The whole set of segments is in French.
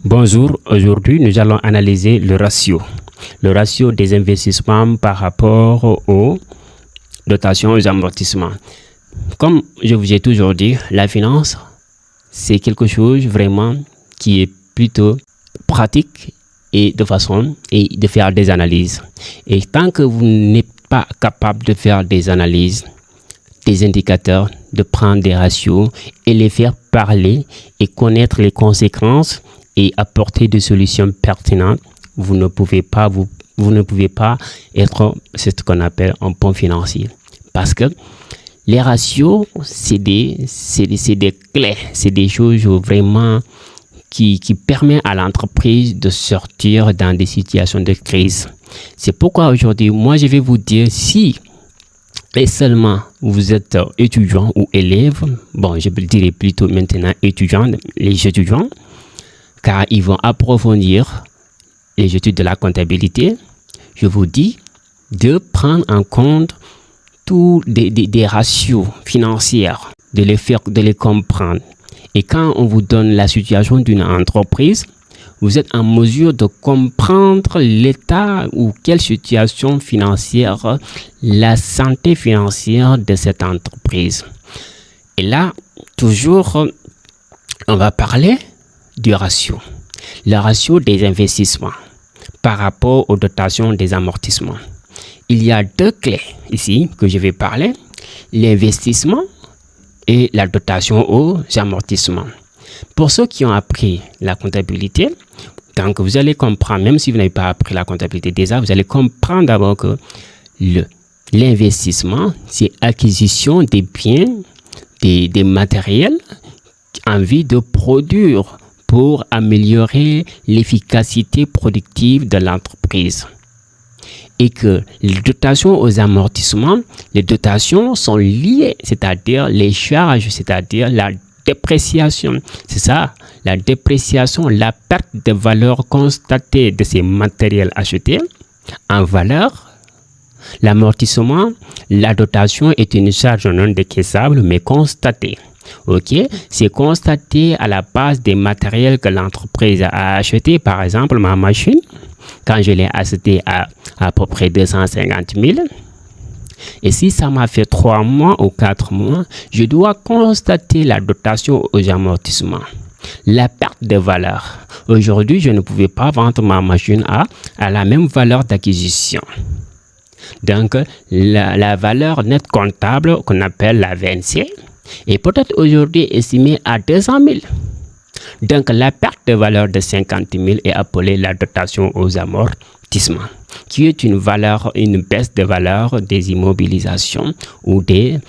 Bonjour, aujourd'hui nous allons analyser le ratio des investissements par rapport aux dotations aux amortissements. Comme je vous ai toujours dit, la finance, c'est quelque chose vraiment qui est plutôt pratique et de faire des analyses. Et tant que vous n'êtes pas capable de faire des analyses, des indicateurs, de prendre des ratios et les faire parler et connaître les conséquences et apporter des solutions pertinentes, vous ne pouvez pas être ce qu'on appelle un bon financier. Parce que les ratios, c'est des clés, c'est des choses vraiment qui permettent à l'entreprise de sortir dans des situations de crise. C'est pourquoi aujourd'hui, moi je vais vous dire si et seulement vous êtes étudiant ou élève, bon je dirais plutôt maintenant les étudiants, car ils vont approfondir les études de la comptabilité, je vous dis de prendre en compte tous des ratios financiers, de les comprendre. Et quand on vous donne la situation d'une entreprise, vous êtes en mesure de comprendre l'état ou quelle situation financière, la santé financière de cette entreprise. Et là, toujours, on va parler du ratio. Le ratio des investissements par rapport aux dotations des amortissements. Il y a deux clés ici que je vais parler, l'investissement et la dotation aux amortissements. Pour ceux qui ont appris la comptabilité, donc vous allez comprendre, même si vous n'avez pas appris la comptabilité déjà, vous allez comprendre d'abord que l'investissement, c'est acquisition des biens, des matériels en vue de produire pour améliorer l'efficacité productive de l'entreprise. Et que les dotations aux amortissements, les dotations sont liées, c'est-à-dire les charges, c'est-à-dire la dépréciation. C'est ça, la dépréciation, la perte de valeur constatée de ces matériels achetés en valeur. L'amortissement, la dotation est une charge non décaissable mais constatée. Ok, c'est constaté à la base des matériels que l'entreprise a acheté. Par exemple, ma machine, quand je l'ai achetée à peu près 250 000, et si ça m'a fait 3 mois ou 4 mois, je dois constater la dotation aux amortissements. La perte de valeur. Aujourd'hui, je ne pouvais pas vendre ma machine à la même valeur d'acquisition. Donc, la valeur nette comptable qu'on appelle la VNC est peut-être aujourd'hui estimée à 200 000. Donc, la perte de valeur de 50 000 est appelée la dotation aux amortissements, qui est une baisse de valeur des immobilisations ou des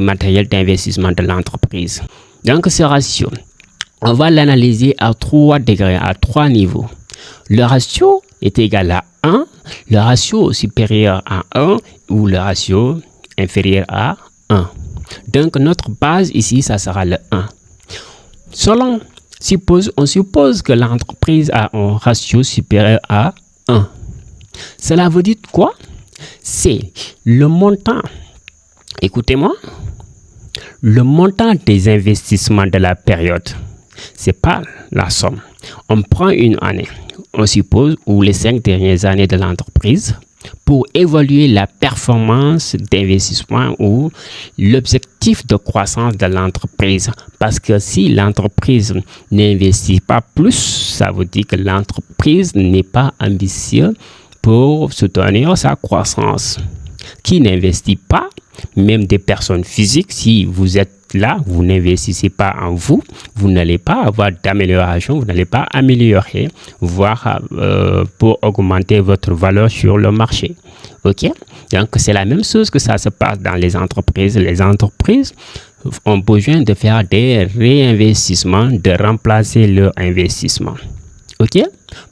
matériels d'investissement de l'entreprise. Donc, ce ratio, on va l'analyser à 3 degrés, à 3 niveaux. Le ratio est égal à 1, le ratio supérieur à 1 ou le ratio inférieur à 1. Donc, notre base ici, ça sera le 1. On suppose que l'entreprise a un ratio supérieur à 1. Cela veut dire quoi? C'est le montant, écoutez-moi, le montant des investissements de la période. Ce n'est pas la somme. On prend une année, on suppose, ou les 5 dernières années de l'entreprise pour évaluer la performance d'investissement ou l'objectif de croissance de l'entreprise. Parce que si l'entreprise n'investit pas plus, ça veut dire que l'entreprise n'est pas ambitieuse pour soutenir sa croissance. Qui n'investit pas, même des personnes physiques, si vous êtes là, vous n'investissez pas en vous, vous n'allez pas avoir d'amélioration, vous n'allez pas améliorer, voire pour augmenter votre valeur sur le marché. Ok? Donc, c'est la même chose que ça se passe dans les entreprises. Les entreprises ont besoin de faire des réinvestissements, de remplacer leur investissement. Ok?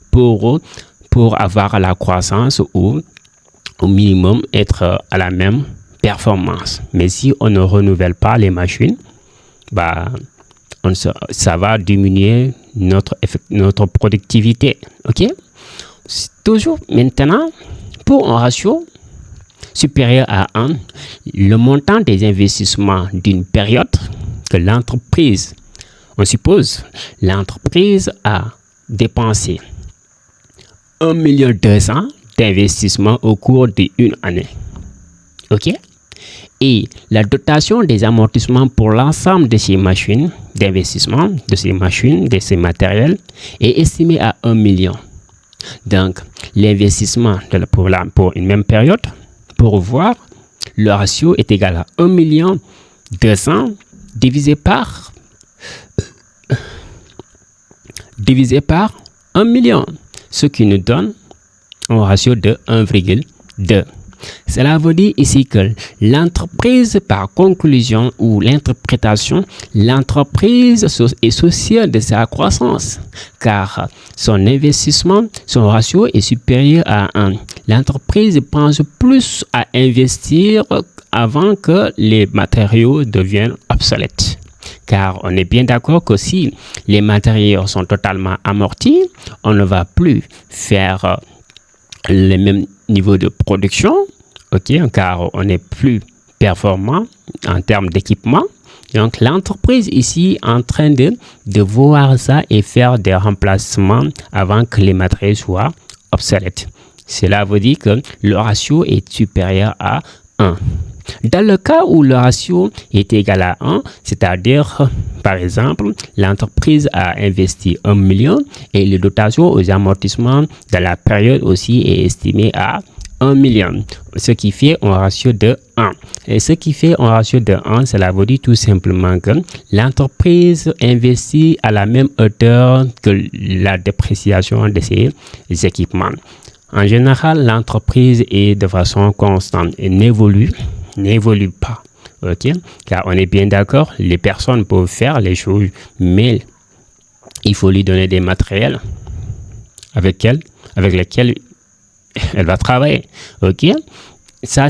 Pour avoir la croissance ou au minimum être à la même performance. Mais si on ne renouvelle pas les machines, ça va diminuer notre productivité. Ok? Toujours maintenant, pour un ratio supérieur à 1, le montant des investissements d'une période que l'entreprise On suppose l'entreprise a dépensé 1,2 million d'investissement au cours d'une année. OK? Et la dotation des amortissements pour l'ensemble de ces machines d'investissement, de ces machines, de ces matériels, est estimée à 1 million. Donc, l'investissement pour une même période, pour voir, le ratio est égal à 1 million 200 divisé par 1 million, ce qui nous donne un ratio de 1,2. Cela veut dire ici que l'entreprise, par conclusion ou l'interprétation, l'entreprise est soucieuse de sa croissance, car son investissement, son ratio est supérieur à 1. L'entreprise pense plus à investir avant que les matériaux deviennent obsolètes. Car on est bien d'accord que si les matériaux sont totalement amortis, on ne va plus faire les mêmes niveaux de production, ok, car on n'est plus performant en termes d'équipement. Donc l'entreprise ici est en train de voir ça et faire des remplacements avant que les matériaux soient obsolètes. Cela veut dire que le ratio est supérieur à 1. Dans le cas où le ratio est égal à 1, c'est-à-dire, par exemple, l'entreprise a investi 1 million et les dotations aux amortissements dans la période aussi est estimée à 1 million, ce qui fait un ratio de 1. Et ce qui fait un ratio de 1, cela veut dire tout simplement que l'entreprise investit à la même hauteur que la dépréciation de ses équipements. En général, l'entreprise est de façon constante et n'évolue pas, ok? Car on est bien d'accord, les personnes peuvent faire les choses, mais il faut lui donner des matériels avec lesquels elle va travailler, ok? Ça,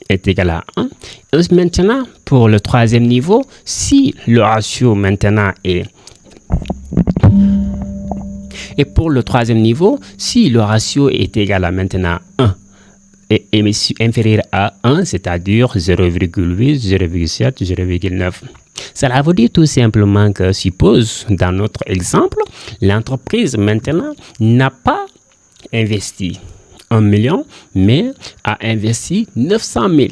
est égal à 1. Et maintenant, pour le troisième niveau, si le ratio maintenant est... Et pour le troisième niveau, si le ratio est égal à maintenant 1 et inférieur à 1, c'est-à-dire 0,8, 0,7, 0,9. Cela veut dire tout simplement que, suppose, dans notre exemple, l'entreprise maintenant n'a pas investi 1 million, mais a investi 900 000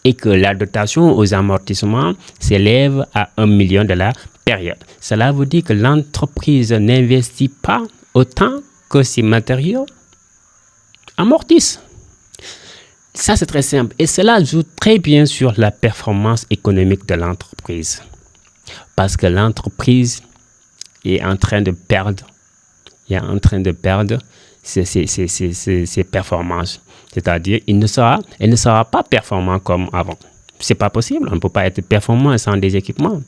et que la dotation aux amortissements s'élève à 1 million de la période. Cela veut dire que l'entreprise n'investit pas autant que ses matériaux amortissent. Ça, c'est très simple. Et cela joue très bien sur la performance économique de l'entreprise. Parce que l'entreprise est en train de perdre. Ses performances. C'est-à-dire, elle ne sera pas performant comme avant. C'est pas possible. On ne peut pas être performant sans des équipements.